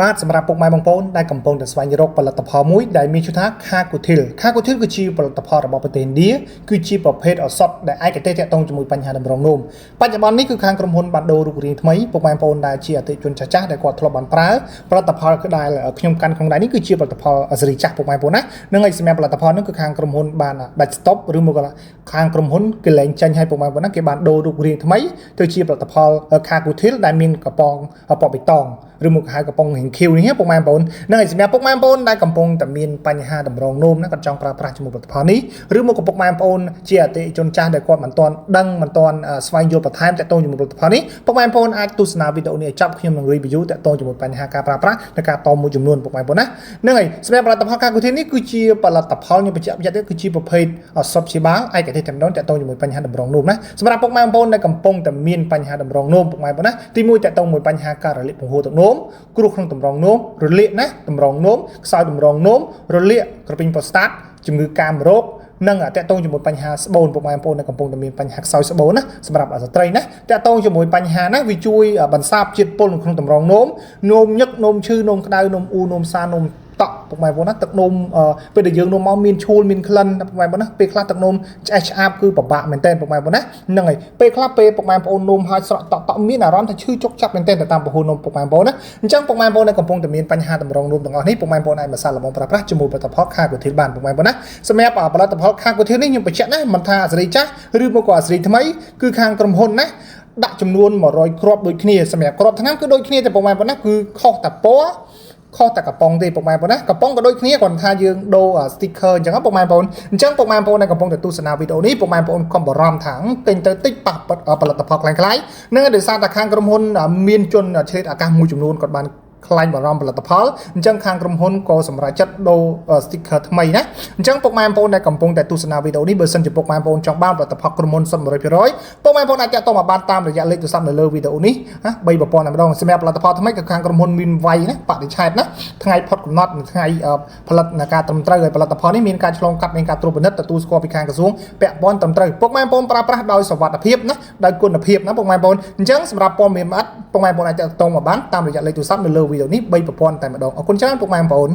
បាទសម្រាប់ពុកម៉ែបងប្អូនដែលកំពុងតែស្វែងរកផលិតផលមួយដែលមានឈ្មោះថា Kakutil គឺជាផលិតផលរបស់ប្រទេសឥណ្ឌាគឺជាប្រភេទឱសថដែលឯកទេសទាក់ទងជាមួយបញ្ហាតម្រងនោមបច្ចុប្បន្ននេះគឺខាងក្រុមហ៊ុនបានដូររូបរាងថ្មីពុកម៉ែបងប្អូនដែលជាអតិថិជនចាស់ៗដែលគាត់ធ្លាប់បានប្រើផលិតផលដែលខ្ញុំកាន់ក្នុងដៃនេះគឺជាផលិតផលសេរីចាស់ពុកម៉ែបងប្អូនណានឹងឲ្យសម្រាប់ផលិតផលនោះគឺខាងក្រុមហ៊ុនបានដាច់ stop ឬមកខាងក្រុមហ៊ុនគេលែងចាញ់ឲ្យពុកម៉ែបងប្អូនណាគេបានដូររូបរាងថ្មីទៅជាផលិតផល Kakutil ដែលមានកប៉ងពណ៌បៃតងឬមកហៅកំប៉ុងរៀងខៀវនេះពុកម៉ែបងប្អូននឹងឲ្យសម្រាប់ពុកម៉ែបងប្អូនដែលកំពុងតែមានបញ្ហាតម្រងនោមណាគាត់ចង់ប្រើប្រាស់ជាមួយផលិតផលនេះឬមកពុកម៉ែបងប្អូនជាអតិថិជនចាស់ដែលគាត់មិនទាន់ដឹងមិនទាន់ស្វែងយល់បន្ថែមតាក់ទងជាមួយផលិតផលនេះពុកម៉ែបងប្អូនអាចទស្សនាវីដេអូនេះឲ្យចប់ខ្ញុំនឹង review តាក់ទងជាមួយបញ្ហាការប្រើប្រាស់និងការតមួយចំនួនពុកម៉ែបងប្អូនណានឹងហើយសម្រាប់ផលិតផល Kakutil នេះគឺជាផលិតផលខ្ញុំបញ្ជាក់ទៀតគឺជាប្រភេទសុទ្ធជាបាលឯកទេសតែម្ដងតាក់ទងជាមួយបញ្ហាតម្រងនោមណាសម្រាប់ពុកម៉ែបងប្អូនដែលកំពុងតែមានបញ្ហាតម្រងនោមពុកម៉ែបងប្អូនណាទី1តាក់ទងជាមួយបញ្ហាការរលាកពងហូរទឹកនោមគ្រោះក្នុងតម្រងនោមរលាកណាតម្រងនោមខ្សោយតម្រងនោមរលាកក្រពេញប្រូស្តាតជំងឺកាមរោគនិងតាក់ទងជាមួយបញ្ហាស្បូនពុកម៉ែបងប្អូនដែលកំពុងតែមានបញ្ហាខ្សោយស្បូនណាសម្រាប់ស្ត្រីណាតាក់ទងជាមួយបញ្ហាណាវាជួយបន្សាបជាតិពុលក្នុងតម្រងនោមនោមញឹកនោមឈឺនោមក្តៅនោមអ៊ូនោមសានោមតក់ពុកម៉ែបងប្អូនណាទឹកនោមពេលដែលយើងនោមមកមានឈួលមានក្លិនពុកម៉ែបងប្អូនណាពេលខ្លះទឹកនោមឆ្អែតឆ្អាបគឺពិបាកមែនទែនពុកម៉ែបងប្អូនណាហ្នឹងហើយពេលខ្លះពេលពុកម៉ែបងប្អូននោមហើយស្រក់តក់មានអារម្មណ៍ថាឈឺចុកចាប់មែនទែនទៅតាមពហុនោមពុកម៉ែបងប្អូនណាអញ្ចឹងពុកម៉ែបងប្អូនដែលកំពុងតែមានបញ្ហាតម្រងនោមទាំងអស់នេះពុកម៉ែបងប្អូនអាចមកសាកល្បងប្រើប្រាស់ជាមួយផលិតផល Kakutil បានពុកម៉ែបងប្អូនណាសម្រាប់ផលិតផល Kakutil នេះខ្ញុំបញ្ជាក់ណាមិនថាអាសេរីចាស់ឬមកក៏អាសេរីថ្មីគឺខាងក្រុមហ៊ុនណាដាក់ចំនួន100គ្រាប់ដូចគ្នាសម្រាប់គ្រាប់ឆ្នាំគឺដូចគ្នាតែពុកម៉ែបងប្អូនណាគឺខុសតែពណ៌ខុសតែកំប៉ុងទេពុកម៉ែបងប្អូនណាកំប៉ុងក៏ដូចគ្នាគ្រាន់ថាយើងដូរ sticker អញ្ចឹងពុកម៉ែបងប្អូនអញ្ចឹងពុកម៉ែបងប្អូនដែលកំពុងតែទស្សនាវីដេអូនេះពុកម៉ែបងប្អូនកុំបារម្ភថាទិញទៅតិចប៉ះផលិតផលខ្លាំងៗនឹងដោយសារតែខាងក្រុមហ៊ុនមានជនឆ្លៀតឱកាសមួយចំនួនគាត់បានខ្លាញ់បារម្ភផលិតផលអញ្ចឹងខាងក្រុមហ៊ុនក៏សម្រេចចិត្តដូរ sticker ថ្មីណាអញ្ចឹងពុកម៉ែបងប្អូនដែលកំពុងតែទស្សនាវីដេអូនេះបើសិនជាពុកម៉ែបងប្អូនចង់បានផលិតផលក្រុមហ៊ុន100%ពុកម៉ែបងប្អូនអាចតាក់ទងមកបានតាមរយៈលេខទូរស័ព្ទនៅលើវីដេអូនេះណា3ប្រព័ន្ធតែម្ដងសម្រាប់ផលិតផលថ្មីក៏ខាងក្រុមហ៊ុនមានវាយណាបរិច្ឆេទណាថ្ងៃផុតកំណត់ថ្ងៃផលិតការត្រឹមត្រូវឲ្យផលិតផលនេះមានការឆ្លងកាត់មានការត្រួតពិនិត្យទទួលស្គាល់ពីខាងក្រសួងពាក់ព័ន្ធត្រឹមត្រូវពុកម៉ែបងប្អូនប្រើប្រាស់ដោយសុវត្ថិភាពណាដោយគុណភាពណាពុកម៉ែបងប្អូនអញ្ចឹងសម្រាប់ព័ត៌មានលម្អិតពុកម៉ែបងប្អូនអាចតាក់ទងមកបានតាមរយៈលេខទូរស័ព្ទនៅលើវីដេអូនេះ3ប្រព័ន្ធតែម្ដងអរគុណច្រើនពុកម៉ែបងប្អូន